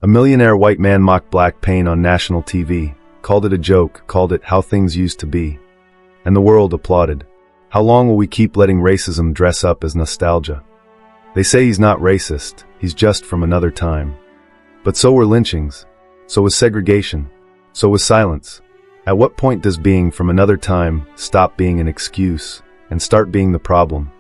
A millionaire white man mocked black pain on national TV, called it a joke, called it how things used to be. And the world applauded. How long will we keep letting racism dress up as nostalgia? They say he's not racist, he's just from another time. But so were lynchings. So was segregation. So was silence. At what point does being from another time stop being an excuse and start being the problem?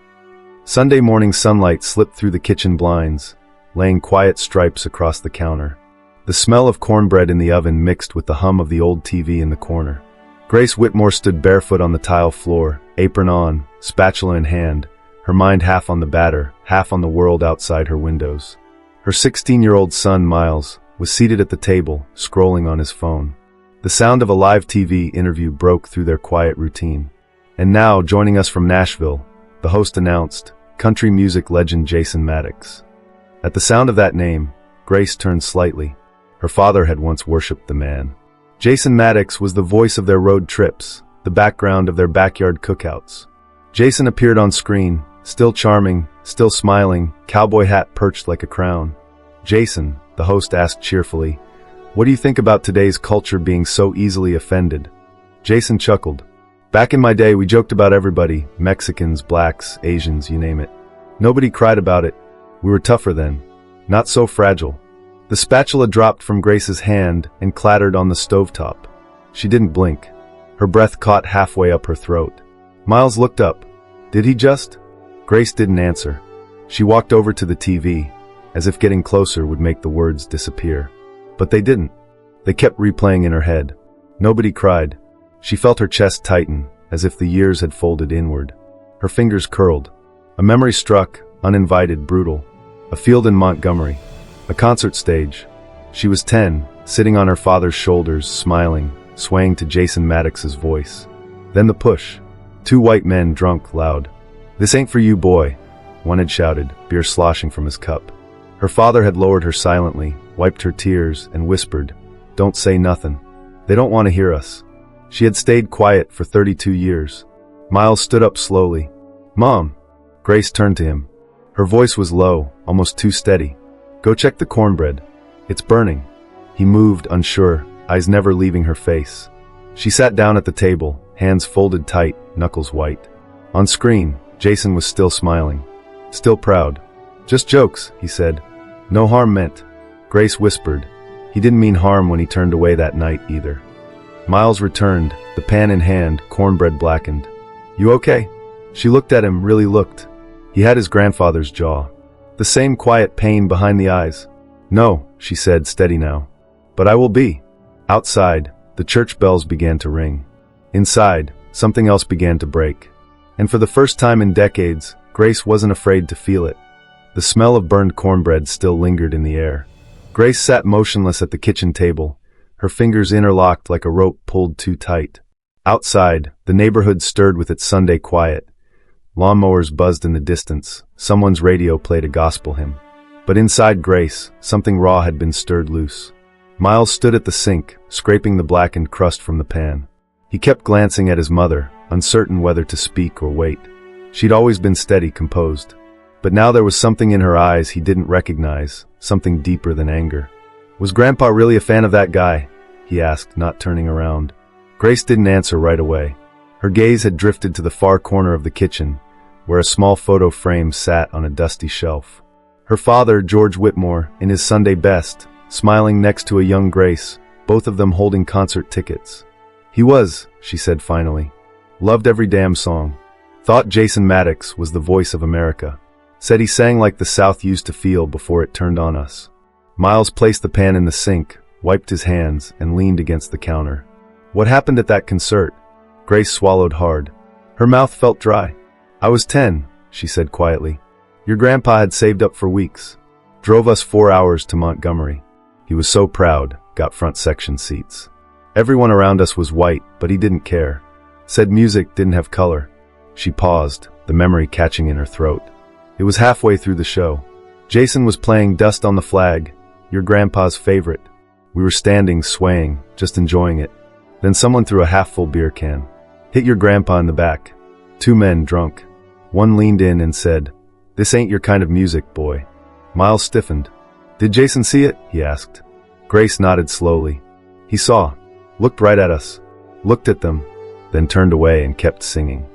Sunday morning sunlight slipped through the kitchen blinds, laying quiet stripes across the counter. The smell of cornbread in the oven mixed with the hum of the old TV in the corner. Grace Whitmore stood barefoot on the tile floor, apron on, spatula in hand, her mind half on the batter, half on the world outside her windows. Her 16-year-old son, Miles, was seated at the table, scrolling on his phone. The sound of a live TV interview broke through their quiet routine. And now, joining us from Nashville, the host announced, country music legend Jason Maddox. At the sound of that name, Grace turned slightly. Her father had once worshipped the man. Jason Maddox was the voice of their road trips, the background of their backyard cookouts. Jason appeared on screen, still charming, still smiling, cowboy hat perched like a crown. Jason, the host asked cheerfully, what do you think about today's culture being so easily offended? Jason chuckled. Back in my day, we joked about everybody, Mexicans, blacks, Asians, you name it. Nobody cried about it. We were tougher then. Not so fragile. The spatula dropped from Grace's hand and clattered on the stovetop. She didn't blink. Her breath caught halfway up her throat. Miles looked up. Did he just? Grace didn't answer. She walked over to the TV, as if getting closer would make the words disappear. But they didn't. They kept replaying in her head. Nobody cried. She felt her chest tighten, as if the years had folded inward. Her fingers curled. A memory struck, uninvited, brutal. A field in Montgomery. A concert stage. She was 10, sitting on her father's shoulders, smiling, swaying to Jason Maddox's voice. Then the push. 2 white men, drunk, loud. This ain't for you, boy, one had shouted, beer sloshing from his cup. Her father had lowered her silently, wiped her tears, and whispered, don't say nothing. They don't want to hear us. She had stayed quiet for 32 years. Miles stood up slowly. Mom! Grace turned to him. Her voice was low, almost too steady. Go check the cornbread. It's burning. He moved, unsure, eyes never leaving her face. She sat down at the table, hands folded tight, knuckles white. On screen, Jason was still smiling. Still proud. Just jokes, he said. No harm meant. Grace whispered. He didn't mean harm when he turned away that night either. Miles returned, the pan in hand, cornbread blackened. You okay? She looked at him, really looked. He had his grandfather's jaw. The same quiet pain behind the eyes. No, she said, steady now. But I will be. Outside, the church bells began to ring. Inside, something else began to break. And for the first time in decades, Grace wasn't afraid to feel it. The smell of burned cornbread still lingered in the air. Grace sat motionless at the kitchen table, her fingers interlocked like a rope pulled too tight. Outside, the neighborhood stirred with its Sunday quiet. Lawnmowers buzzed in the distance, someone's radio played a gospel hymn. But inside Grace, something raw had been stirred loose. Miles stood at the sink, scraping the blackened crust from the pan. He kept glancing at his mother, uncertain whether to speak or wait. She'd always been steady, composed. But now there was something in her eyes he didn't recognize, something deeper than anger. Was Grandpa really a fan of that guy? He asked, not turning around. Grace didn't answer right away. Her gaze had drifted to the far corner of the kitchen, where a small photo frame sat on a dusty shelf. Her father, George Whitmore, in his Sunday best, smiling next to a young Grace, both of them holding concert tickets. He was, she said finally. Loved every damn song. Thought Jason Maddox was the voice of America. Said he sang like the South used to feel before it turned on us. Miles placed the pan in the sink, wiped his hands, and leaned against the counter. What happened at that concert? Grace swallowed hard. Her mouth felt dry. I was 10, she said quietly. Your grandpa had saved up for weeks. Drove us 4 hours to Montgomery. He was so proud, got front section seats. Everyone around us was white, but he didn't care. Said music didn't have color. She paused, the memory catching in her throat. It was halfway through the show. Jason was playing Dust on the Flag, your grandpa's favorite. We were standing, swaying, just enjoying it. Then someone threw a half-full beer can. Hit your grandpa in the back. 2 men, drunk. One leaned in and said, "This ain't your kind of music, boy." Miles stiffened. Did Jason see it? He asked. Grace nodded slowly. He saw, looked right at us, looked at them, then turned away and kept singing.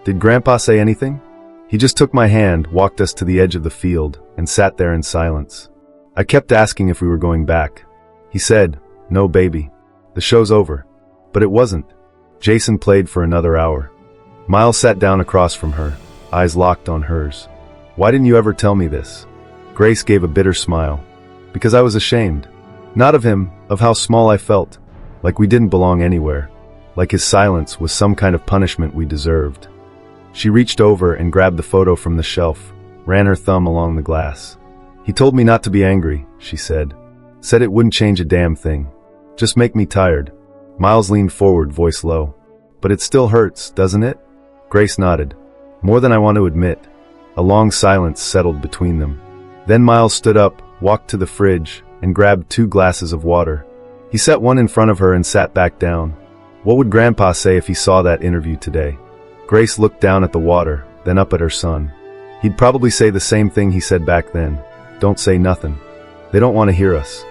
Did Grandpa say anything? He just took my hand, walked us to the edge of the field, and sat there in silence. I kept asking if we were going back. He said, "No, baby. The show's over." But it wasn't. Jason played for another hour. Miles sat down across from her, eyes locked on hers. "Why didn't you ever tell me this?" Grace gave a bitter smile. "Because I was ashamed. Not of him, of how small I felt. Like we didn't belong anywhere. Like his silence was some kind of punishment we deserved." She reached over and grabbed the photo from the shelf, ran her thumb along the glass. "He told me not to be angry," she said. "Said it wouldn't change a damn thing. Just make me tired." Miles leaned forward, voice low. "But it still hurts, doesn't it?" Grace nodded. "More than I want to admit." A long silence settled between them. Then Miles stood up, walked to the fridge, and grabbed 2 glasses of water. He set one in front of her and sat back down. What would Grandpa say if he saw that interview today? Grace looked down at the water, then up at her son. He'd probably say the same thing he said back then. "Don't say nothing. They don't want to hear us."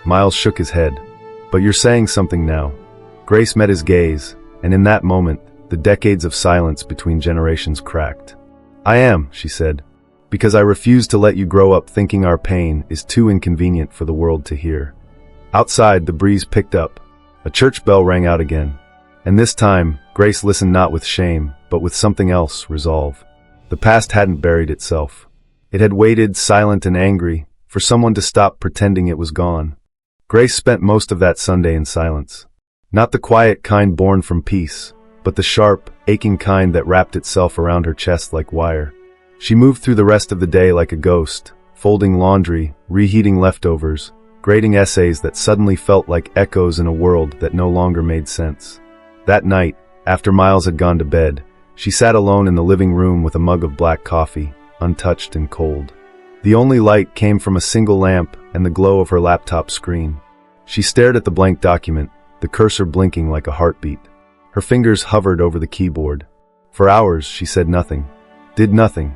Miles shook his head. "But you're saying something now." Grace met his gaze, and in that moment, the decades of silence between generations cracked. "I am," she said, "because I refuse to let you grow up thinking our pain is too inconvenient for the world to hear." Outside, the breeze picked up. A church bell rang out again. And this time, Grace listened not with shame, but with something else, resolve. The past hadn't buried itself. It had waited, silent and angry, for someone to stop pretending it was gone. Grace spent most of that Sunday in silence. Not the quiet kind born from peace, but the sharp, aching kind that wrapped itself around her chest like wire. She moved through the rest of the day like a ghost, folding laundry, reheating leftovers, grading essays that suddenly felt like echoes in a world that no longer made sense. That night, after Miles had gone to bed, she sat alone in the living room with a mug of black coffee, untouched and cold. The only light came from a single lamp and the glow of her laptop screen. She stared at the blank document, the cursor blinking like a heartbeat. Her fingers hovered over the keyboard. For hours, she said nothing, did nothing,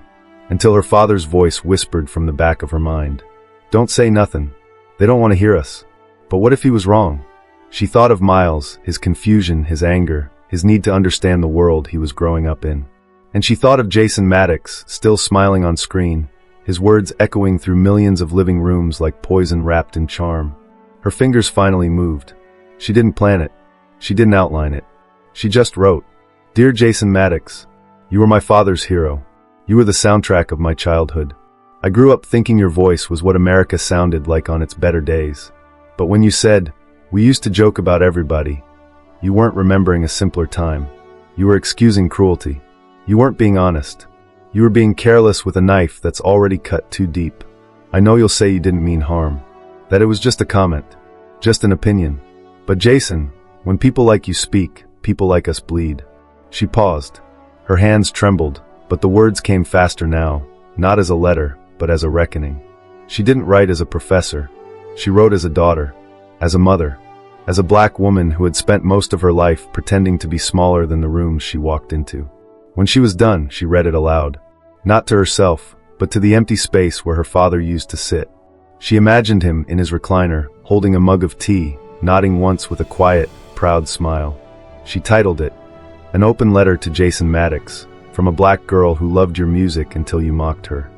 until her father's voice whispered from the back of her mind. "Don't say nothing. They don't want to hear us." But what if he was wrong? She thought of Miles, his confusion, his anger, his need to understand the world he was growing up in. And she thought of Jason Maddox, still smiling on screen, his words echoing through millions of living rooms like poison wrapped in charm. Her fingers finally moved. She didn't plan it. She didn't outline it. She just wrote, "Dear Jason Maddox, you were my father's hero. You were the soundtrack of my childhood. I grew up thinking your voice was what America sounded like on its better days. But when you said, 'We used to joke about everybody,' you weren't remembering a simpler time. You were excusing cruelty. You weren't being honest. You were being careless with a knife that's already cut too deep. I know you'll say you didn't mean harm, that it was just a comment, just an opinion. But Jason, when people like you speak, people like us bleed." She paused. Her hands trembled, but the words came faster now, not as a letter, but as a reckoning. She didn't write as a professor. She wrote as a daughter, as a mother, as a black woman who had spent most of her life pretending to be smaller than the rooms she walked into. When she was done, she read it aloud. Not to herself, but to the empty space where her father used to sit. She imagined him in his recliner, holding a mug of tea, nodding once with a quiet, proud smile. She titled it, "An Open Letter to Jason Maddox, from a Black Girl Who Loved Your Music Until You Mocked Her."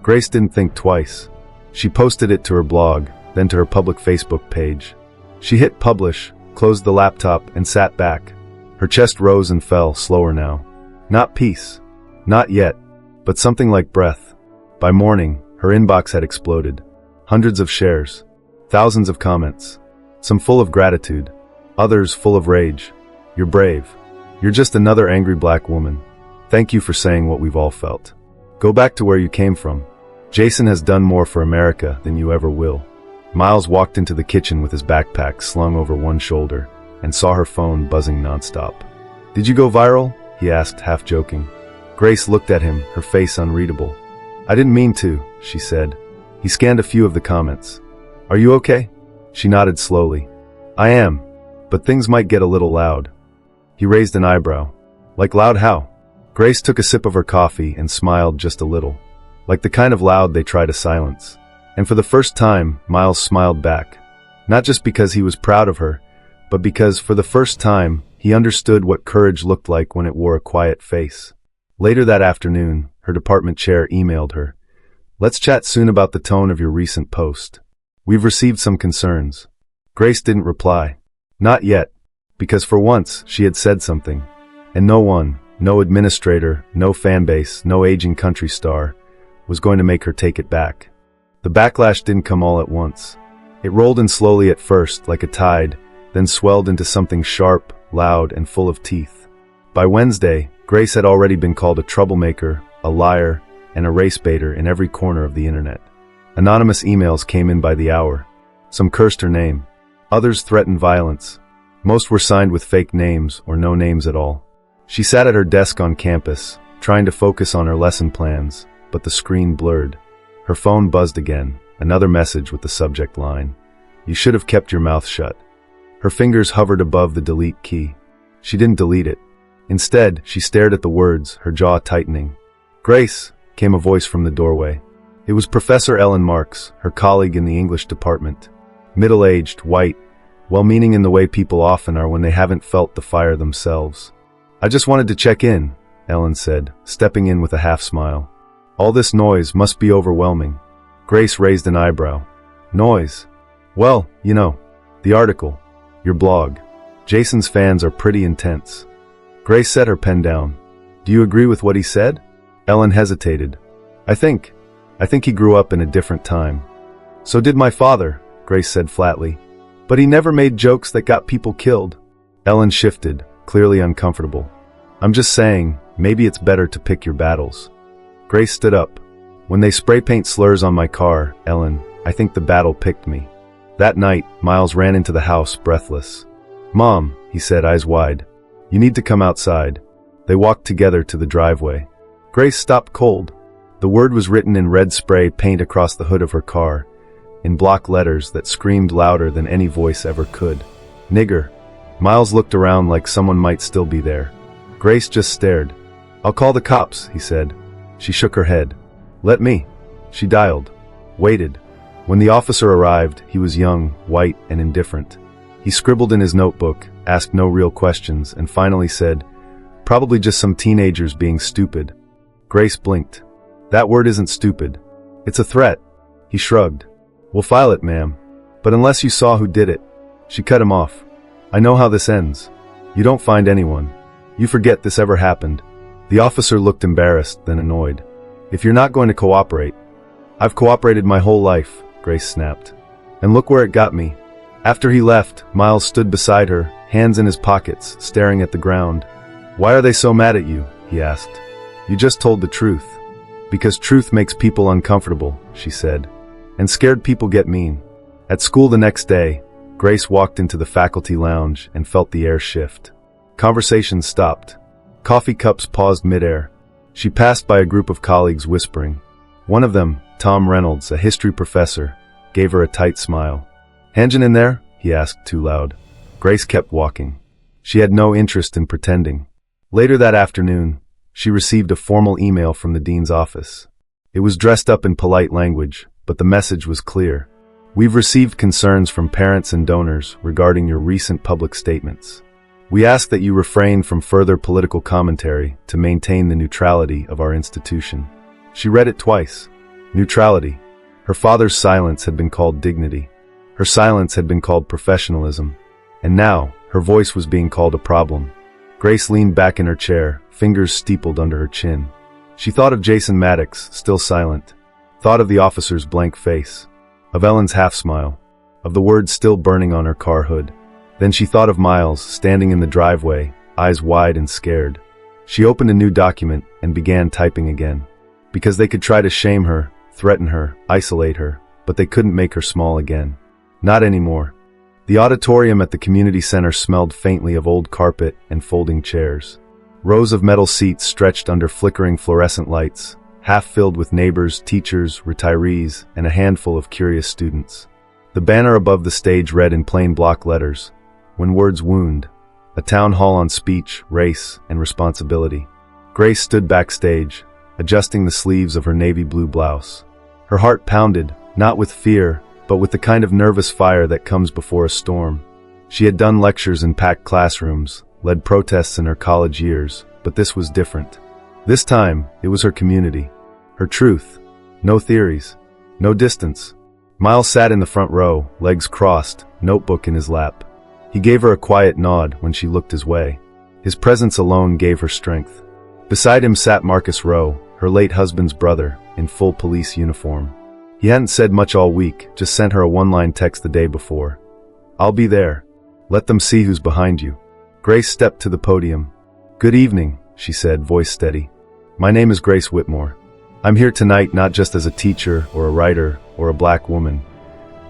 Grace didn't think twice. She posted it to her blog, then to her public Facebook page. She hit publish, closed the laptop, and sat back. Her chest rose and fell, slower now. Not peace. Not yet. But something like breath. By morning, her inbox had exploded. Hundreds of shares. Thousands of comments. Some full of gratitude. Others full of rage. "You're brave. You're just another angry black woman. Thank you for saying what we've all felt. Go back to where you came from. Jason has done more for America than you ever will." Miles walked into the kitchen with his backpack slung over one shoulder and saw her phone buzzing nonstop. "Did you go viral?" he asked, half joking. Grace looked at him, her face unreadable. "I didn't mean to," she said. He scanned a few of the comments. "Are you okay?" She nodded slowly. "I am, but things might get a little loud." He raised an eyebrow. "Like loud how?" Grace took a sip of her coffee and smiled just a little. Like the kind of loud they try to silence. And for the first time, Miles smiled back. Not just because he was proud of her, but because, for the first time, he understood what courage looked like when it wore a quiet face. Later that afternoon, her department chair emailed her. "Let's chat soon about the tone of your recent post. We've received some concerns." Grace didn't reply. Not yet, because for once she had said something. And no one, no administrator, no fanbase, no aging country star, was going to make her take it back. The backlash didn't come all at once. It rolled in slowly at first, like a tide, then swelled into something sharp, loud, and full of teeth. By Wednesday, Grace had already been called a troublemaker, a liar, and a race baiter in every corner of the internet. Anonymous emails came in by the hour. Some cursed her name. Others threatened violence. Most were signed with fake names or no names at all. She sat at her desk on campus, trying to focus on her lesson plans, but the screen blurred. Her phone buzzed again, another message with the subject line, "You should have kept your mouth shut." Her fingers hovered above the delete key. She didn't delete it. Instead, she stared at the words, her jaw tightening. "Grace," came a voice from the doorway. It was Professor Ellen Marks, her colleague in the English department. Middle-aged, white, well-meaning in the way people often are when they haven't felt the fire themselves. "I just wanted to check in," Ellen said, stepping in with a half-smile. "All this noise must be overwhelming." Grace raised an eyebrow. "Noise? Well, you know, the article, your blog. Jason's fans are pretty intense." Grace set her pen down. "Do you agree with what he said?" Ellen hesitated. I think he grew up in a different time." "So did my father," Grace said flatly. "But he never made jokes that got people killed." Ellen shifted, clearly uncomfortable. "I'm just saying, maybe it's better to pick your battles." Grace stood up. "When they spray paint slurs on my car, Ellen, I think the battle picked me." That night, Miles ran into the house, breathless. "Mom," he said, eyes wide, "you need to come outside." They walked together to the driveway. Grace stopped cold. The word was written in red spray paint across the hood of her car, in block letters that screamed louder than any voice ever could. "Nigger." Miles looked around like someone might still be there. Grace just stared. "I'll call the cops," he said. She shook her head. "Let me." She dialed. Waited. When the officer arrived, he was young, white, and indifferent. He scribbled in his notebook, asked no real questions, and finally said, "Probably just some teenagers being stupid." Grace blinked. "That word isn't stupid. It's a threat." He shrugged. "We'll file it, ma'am. But unless you saw who did it." She cut him off. "I know how this ends. You don't find anyone. You forget this ever happened." The officer looked embarrassed, then annoyed. "If you're not going to cooperate—" "I've cooperated my whole life," Grace snapped. "And look where it got me." After he left, Miles stood beside her, hands in his pockets, staring at the ground. "Why are they so mad at you?" he asked. "You just told the truth." "Because truth makes people uncomfortable," she said. "And scared people get mean." At school the next day, Grace walked into the faculty lounge and felt the air shift. Conversations stopped. Coffee cups paused midair. She passed by a group of colleagues whispering. One of them, Tom Reynolds, a history professor, gave her a tight smile. "Hanjin in there?" he asked too loud. Grace kept walking. She had no interest in pretending. Later that afternoon, she received a formal email from the dean's office. It was dressed up in polite language, but the message was clear. "We've received concerns from parents and donors regarding your recent public statements. We ask that you refrain from further political commentary to maintain the neutrality of our institution." She read it twice. Neutrality. Her father's silence had been called dignity. Her silence had been called professionalism. And now, her voice was being called a problem. Grace leaned back in her chair, fingers steepled under her chin. She thought of Jason Maddox, still silent. Thought of the officer's blank face. Of Ellen's half-smile. Of the words still burning on her car hood. Then she thought of Miles, standing in the driveway, eyes wide and scared. She opened a new document and began typing again. Because they could try to shame her, threaten her, isolate her, but they couldn't make her small again. Not anymore. The auditorium at the community center smelled faintly of old carpet and folding chairs. Rows of metal seats stretched under flickering fluorescent lights, half filled with neighbors, teachers, retirees, and a handful of curious students. The banner above the stage read in plain block letters, "When words wound," a town hall on speech, race, and responsibility. Grace stood backstage, adjusting the sleeves of her navy blue blouse. Her heart pounded, not with fear, but with the kind of nervous fire that comes before a storm. She had done lectures in packed classrooms, led protests in her college years, but this was different. This time, it was her community. Her truth. No theories. No distance. Miles sat in the front row, legs crossed, notebook in his lap. He gave her a quiet nod when she looked his way. His presence alone gave her strength. Beside him sat Marcus Rowe, her late husband's brother, in full police uniform. He hadn't said much all week, just sent her a one-line text the day before. "I'll be there. Let them see who's behind you." Grace stepped to the podium. "Good evening," she said, voice steady. "My name is Grace Whitmore. I'm here tonight not just as a teacher or a writer or a black woman,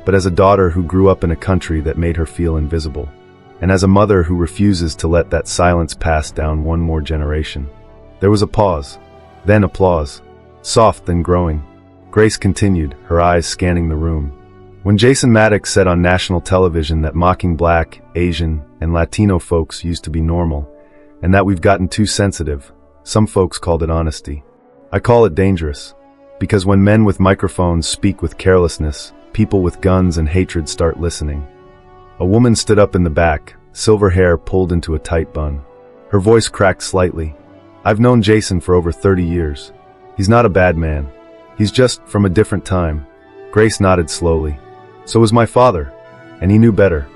but as a daughter who grew up in a country that made her feel invisible, and as a mother who refuses to let that silence pass down one more generation." There was a pause, then applause, soft then growing. Grace continued, her eyes scanning the room. When Jason Maddox said on national television that mocking Black, Asian, and Latino folks used to be normal, and that we've gotten too sensitive, some folks called it honesty. I call it dangerous, because when men with microphones speak with carelessness, people with guns and hatred start listening. A woman stood up in the back, silver hair pulled into a tight bun. Her voice cracked slightly. "I've known Jason for over 30 years. He's not a bad man. He's just from a different time." Grace nodded slowly. "So was my father, and he knew better.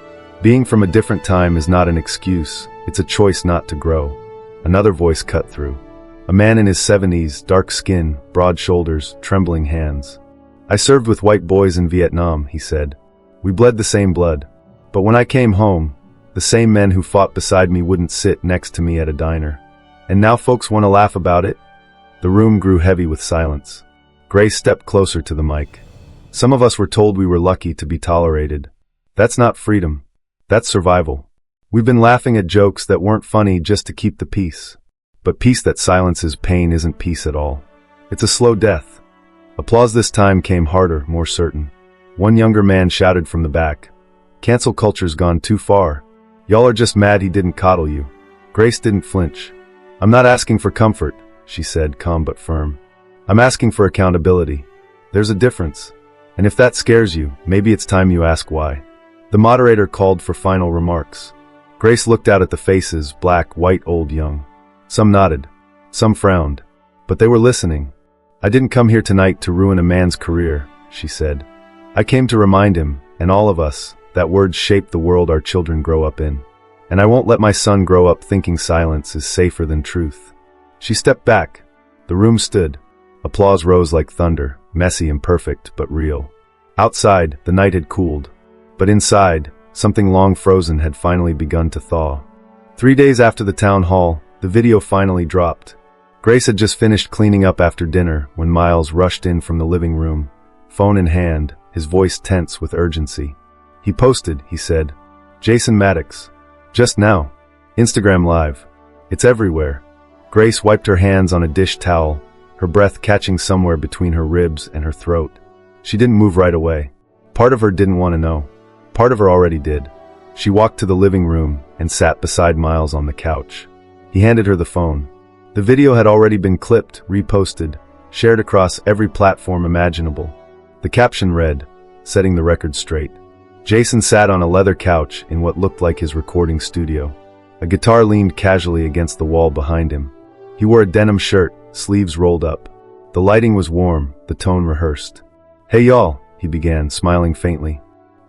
Being from a different time is not an excuse, it's a choice not to grow." Another voice cut through. A man in his 70s, dark skin, broad shoulders, trembling hands. "I served with white boys in Vietnam," he said. "We bled the same blood. But when I came home, the same men who fought beside me wouldn't sit next to me at a diner. And now folks want to laugh about it?" The room grew heavy with silence. Grace stepped closer to the mic. "Some of us were told we were lucky to be tolerated. That's not freedom. That's survival. We've been laughing at jokes that weren't funny just to keep the peace. But peace that silences pain isn't peace at all. It's a slow death." Applause this time came harder, more certain. One younger man shouted from the back, "Cancel culture's gone too far. Y'all are just mad he didn't coddle you." Grace didn't flinch. "I'm not asking for comfort," she said, calm but firm. "I'm asking for accountability. There's a difference. And if that scares you, maybe it's time you ask why." The moderator called for final remarks. Grace looked out at the faces, black, white, old, young. Some nodded. Some frowned. But they were listening. "I didn't come here tonight to ruin a man's career," she said. "I came to remind him, and all of us, that words shape the world our children grow up in. And I won't let my son grow up thinking silence is safer than truth." She stepped back. The room stood. Applause rose like thunder, messy, imperfect, but real. Outside, the night had cooled. But inside, something long frozen had finally begun to thaw. 3 days after the town hall, the video finally dropped. Grace had just finished cleaning up after dinner when Miles rushed in from the living room, phone in hand, his voice tense with urgency. "He posted," he said. "Jason Maddox. Just now. Instagram Live. It's everywhere." Grace wiped her hands on a dish towel, her breath catching somewhere between her ribs and her throat. She didn't move right away. Part of her didn't want to know. Part of her already did. She walked to the living room and sat beside Miles on the couch. He handed her the phone. The video had already been clipped, reposted, shared across every platform imaginable. The caption read, "Setting the record straight." Jason sat on a leather couch in what looked like his recording studio. A guitar leaned casually against the wall behind him. He wore a denim shirt, sleeves rolled up. The lighting was warm, the tone rehearsed. "Hey y'all," he began, smiling faintly.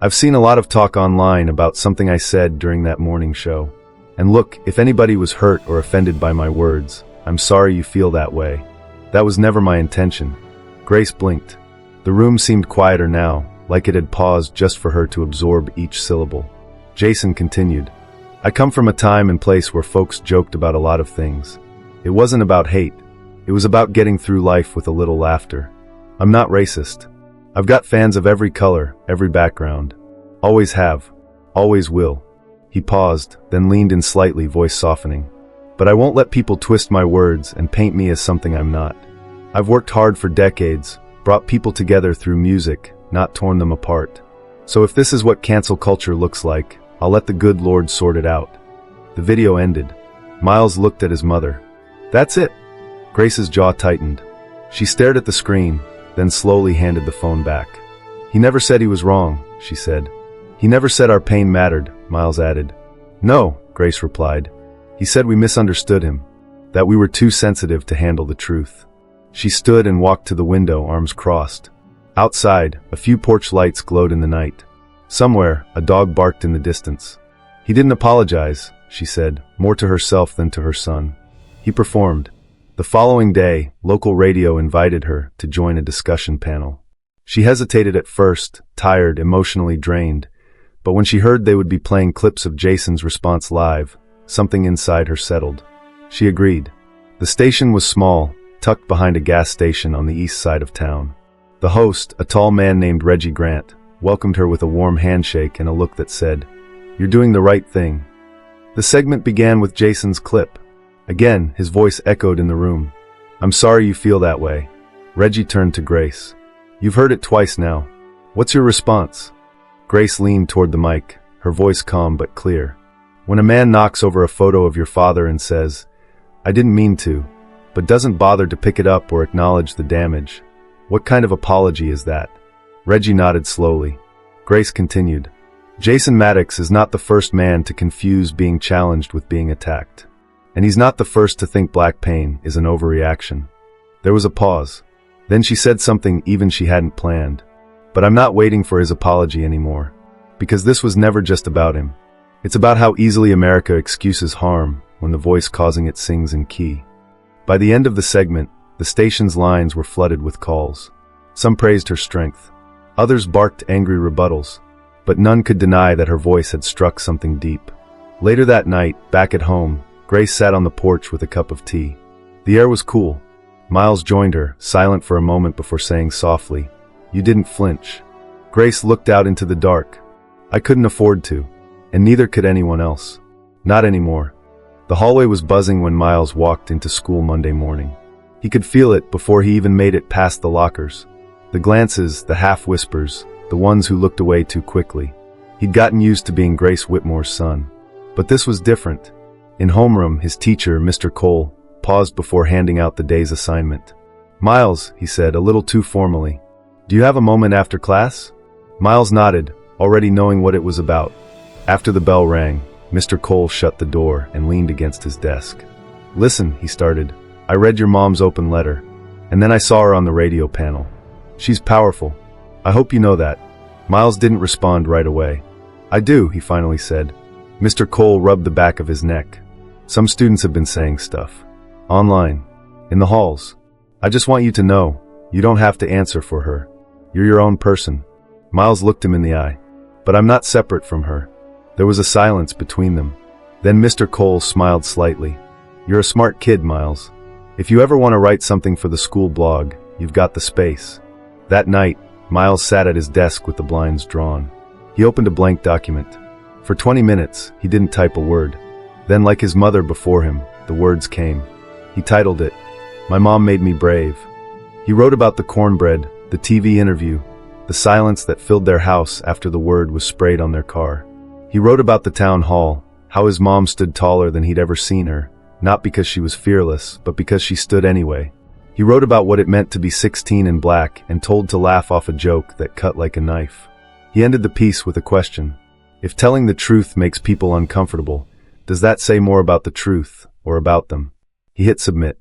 "I've seen a lot of talk online about something I said during that morning show. And look, if anybody was hurt or offended by my words, I'm sorry you feel that way. That was never my intention." Grace blinked. The room seemed quieter now, like it had paused just for her to absorb each syllable. Jason continued, "I come from a time and place where folks joked about a lot of things. It wasn't about hate. It was about getting through life with a little laughter. I'm not racist. I've got fans of every color, every background. Always have. Always will." He paused, then leaned in slightly, voice softening. "But I won't let people twist my words and paint me as something I'm not. I've worked hard for decades, brought people together through music, not torn them apart. So if this is what cancel culture looks like, I'll let the good Lord sort it out." The video ended. Miles looked at his mother. "That's it." Grace's jaw tightened. She stared at the screen, then slowly handed the phone back. He never said he was wrong, she said. He never said our pain mattered, Miles added. No, Grace replied. He said we misunderstood him, that we were too sensitive to handle the truth. She stood and walked to the window, arms crossed. Outside, a few porch lights glowed in the night. Somewhere, a dog barked in the distance. He didn't apologize, she said, more to herself than to her son. He performed. The following day, local radio invited her to join a discussion panel. She hesitated at first, tired, emotionally drained, but when she heard they would be playing clips of Jason's response live, something inside her settled. She agreed. The station was small, tucked behind a gas station on the east side of town. The host, a tall man named Reggie Grant, welcomed her with a warm handshake and a look that said, "You're doing the right thing." The segment began with Jason's clip. Again, his voice echoed in the room. "I'm sorry you feel that way." Reggie turned to Grace. "You've heard it twice now. What's your response?" Grace leaned toward the mic, her voice calm but clear. "When a man knocks over a photo of your father and says, 'I didn't mean to,' but doesn't bother to pick it up or acknowledge the damage, what kind of apology is that?" Reggie nodded slowly. Grace continued. "Jason Maddox is not the first man to confuse being challenged with being attacked. And he's not the first to think black pain is an overreaction." There was a pause. Then she said something even she hadn't planned. "But I'm not waiting for his apology anymore. Because this was never just about him. It's about how easily America excuses harm when the voice causing it sings in key." By the end of the segment, the station's lines were flooded with calls. Some praised her strength. Others barked angry rebuttals. But none could deny that her voice had struck something deep. Later that night, back at home, Grace sat on the porch with a cup of tea. The air was cool. Miles joined her, silent for a moment before saying softly, "You didn't flinch." Grace looked out into the dark. "I couldn't afford to. And neither could anyone else. Not anymore." The hallway was buzzing when Miles walked into school Monday morning. He could feel it before he even made it past the lockers. The glances, the half-whispers, the ones who looked away too quickly. He'd gotten used to being Grace Whitmore's son. But this was different. In homeroom, his teacher, Mr. Cole, paused before handing out the day's assignment. "Miles," he said, a little too formally, "do you have a moment after class?" Miles nodded, already knowing what it was about. After the bell rang, Mr. Cole shut the door and leaned against his desk. "Listen," he started, "I read your mom's open letter, and then I saw her on the radio panel. She's powerful. I hope you know that." Miles didn't respond right away. "I do," he finally said. Mr. Cole rubbed the back of his neck. "Some students have been saying stuff. Online. In the halls. I just want you to know, you don't have to answer for her. You're your own person." Miles looked him in the eye. "But I'm not separate from her." There was a silence between them. Then Mr. Cole smiled slightly. "You're a smart kid, Miles. If you ever want to write something for the school blog, you've got the space." That night, Miles sat at his desk with the blinds drawn. He opened a blank document. For 20 minutes, he didn't type a word. Then, like his mother before him, the words came. He titled it, "My Mom Made Me Brave." He wrote about the cornbread, the TV interview, the silence that filled their house after the word was sprayed on their car. He wrote about the town hall, how his mom stood taller than he'd ever seen her, not because she was fearless, but because she stood anyway. He wrote about what it meant to be 16 and black and told to laugh off a joke that cut like a knife. He ended the piece with a question. If telling the truth makes people uncomfortable, does that say more about the truth or about them? He hit submit.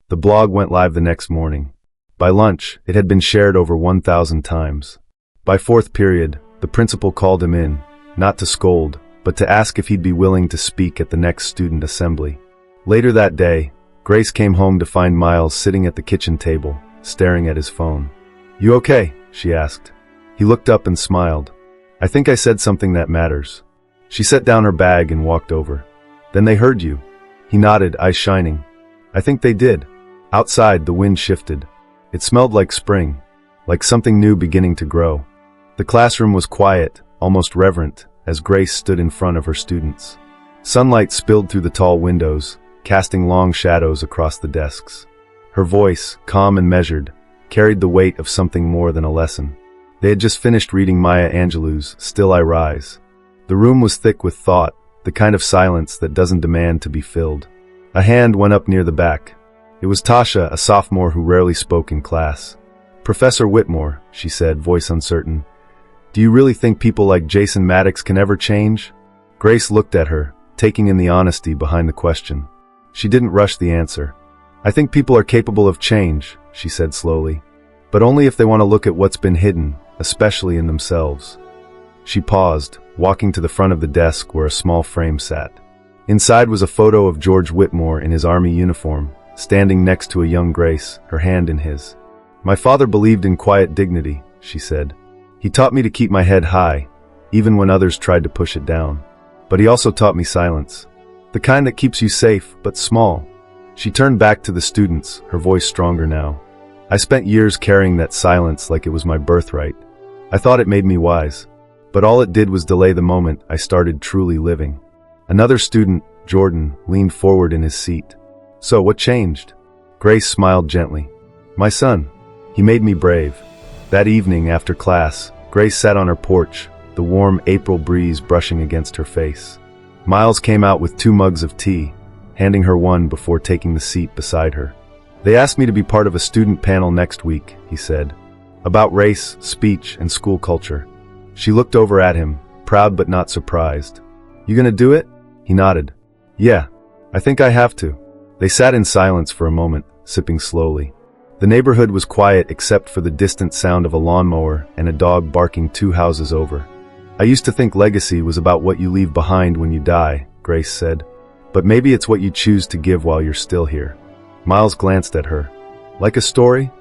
The blog went live the next morning. By lunch, it had been shared over 1,000 times. By fourth period, the principal called him in, not to scold, but to ask if he'd be willing to speak at the next student assembly. Later that day, Grace came home to find Miles sitting at the kitchen table, staring at his phone. "You okay?" she asked. He looked up and smiled. "I think I said something that matters." She set down her bag and walked over. "Then they heard you." He nodded, eyes shining. "I think they did." Outside, the wind shifted. It smelled like spring, like something new beginning to grow. The classroom was quiet, almost reverent, as Grace stood in front of her students. Sunlight spilled through the tall windows, casting long shadows across the desks. Her voice, calm and measured, carried the weight of something more than a lesson. They had just finished reading Maya Angelou's Still I Rise. The room was thick with thought, the kind of silence that doesn't demand to be filled. A hand went up near the back. It was Tasha, a sophomore who rarely spoke in class. "Professor Whitmore," she said, voice uncertain, Do you really think people like Jason Maddox can ever change? Grace looked at her, taking in the honesty behind the question. She didn't rush the answer. I think people are capable of change, she said slowly. But only if they want to look at what's been hidden, especially in themselves. She paused, walking to the front of the desk where a small frame sat. Inside was a photo of George Whitmore in his army uniform, standing next to a young Grace, her hand in his. My father believed in quiet dignity, she said. He taught me to keep my head high, even when others tried to push it down. But he also taught me silence. The kind that keeps you safe, but small. She turned back to the students, her voice stronger now. I spent years carrying that silence like it was my birthright. I thought it made me wise. But all it did was delay the moment I started truly living. Another student, Jordan, leaned forward in his seat. So, what changed? Grace smiled gently. My son. He made me brave. That evening, after class, Grace sat on her porch, the warm April breeze brushing against her face. Miles came out with 2 mugs of tea, handing her one before taking the seat beside her. They asked me to be part of a student panel next week, he said. About race, speech, and school culture. She looked over at him, proud but not surprised. You gonna do it? He nodded. Yeah, I think I have to. They sat in silence for a moment, sipping slowly. The neighborhood was quiet except for the distant sound of a lawnmower and a dog barking 2 houses over. I used to think legacy was about what you leave behind when you die, Grace said. But maybe it's what you choose to give while you're still here. Miles glanced at her. Like a story?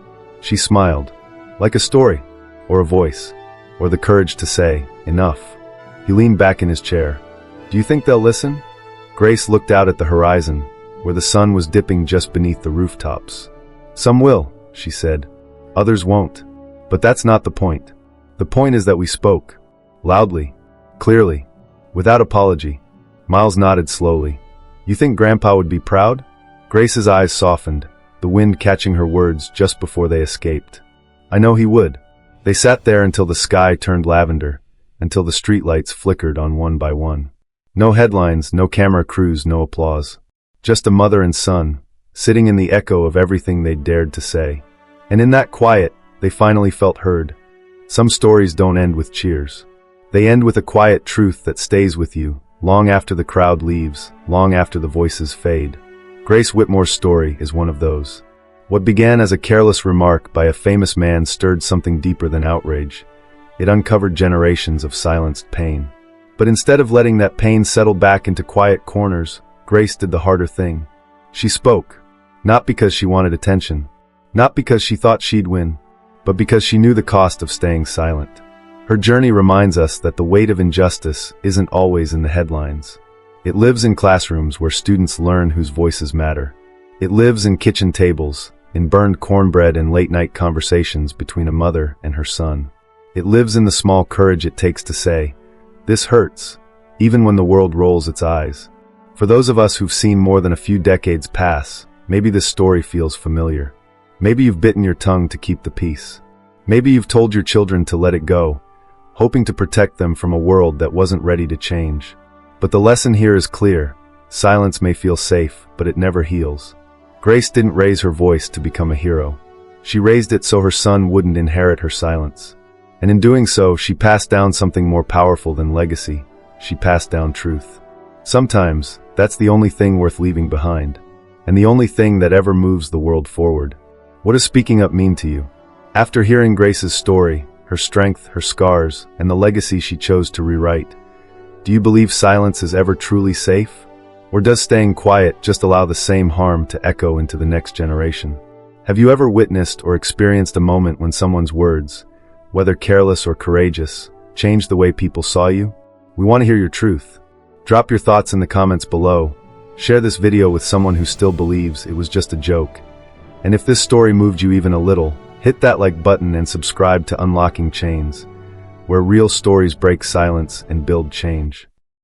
She smiled. Like a story, or a voice, or the courage to say, enough. He leaned back in his chair. Do you think they'll listen? Grace looked out at the horizon, where the sun was dipping just beneath the rooftops. Some will, she said. Others won't. But that's not the point. The point is that we spoke. Loudly. Clearly. Without apology. Miles nodded slowly. You think Grandpa would be proud? Grace's eyes softened, the wind catching her words just before they escaped. I know he would. They sat there until the sky turned lavender, until the streetlights flickered on one by one. No headlines, no camera crews, no applause. Just a mother and son, sitting in the echo of everything they dared to say. And in that quiet, they finally felt heard. Some stories don't end with cheers. They end with a quiet truth that stays with you, long after the crowd leaves, long after the voices fade. Grace Whitmore's story is one of those. What began as a careless remark by a famous man stirred something deeper than outrage. It uncovered generations of silenced pain. But instead of letting that pain settle back into quiet corners, Grace did the harder thing. She spoke, not because she wanted attention, not because she thought she'd win, but because she knew the cost of staying silent. Her journey reminds us that the weight of injustice isn't always in the headlines. It lives in classrooms where students learn whose voices matter. It lives in kitchen tables, in burned cornbread and late-night conversations between a mother and her son. It lives in the small courage it takes to say, "This hurts," even when the world rolls its eyes. For those of us who've seen more than a few decades pass, maybe this story feels familiar. Maybe you've bitten your tongue to keep the peace. Maybe you've told your children to let it go, hoping to protect them from a world that wasn't ready to change. But the lesson here is clear. Silence may feel safe, but it never heals. Grace didn't raise her voice to become a hero. She raised it so her son wouldn't inherit her silence. And in doing so, she passed down something more powerful than legacy. She passed down truth. Sometimes, that's the only thing worth leaving behind. And the only thing that ever moves the world forward. What does speaking up mean to you? After hearing Grace's story, her strength, her scars, and the legacy she chose to rewrite, do you believe silence is ever truly safe? Or does staying quiet just allow the same harm to echo into the next generation? Have you ever witnessed or experienced a moment when someone's words, whether careless or courageous, changed the way people saw you? We want to hear your truth. Drop your thoughts in the comments below. Share this video with someone who still believes it was just a joke. And if this story moved you even a little, hit that like button and subscribe to Unlocking Chains, where real stories break silence and build change.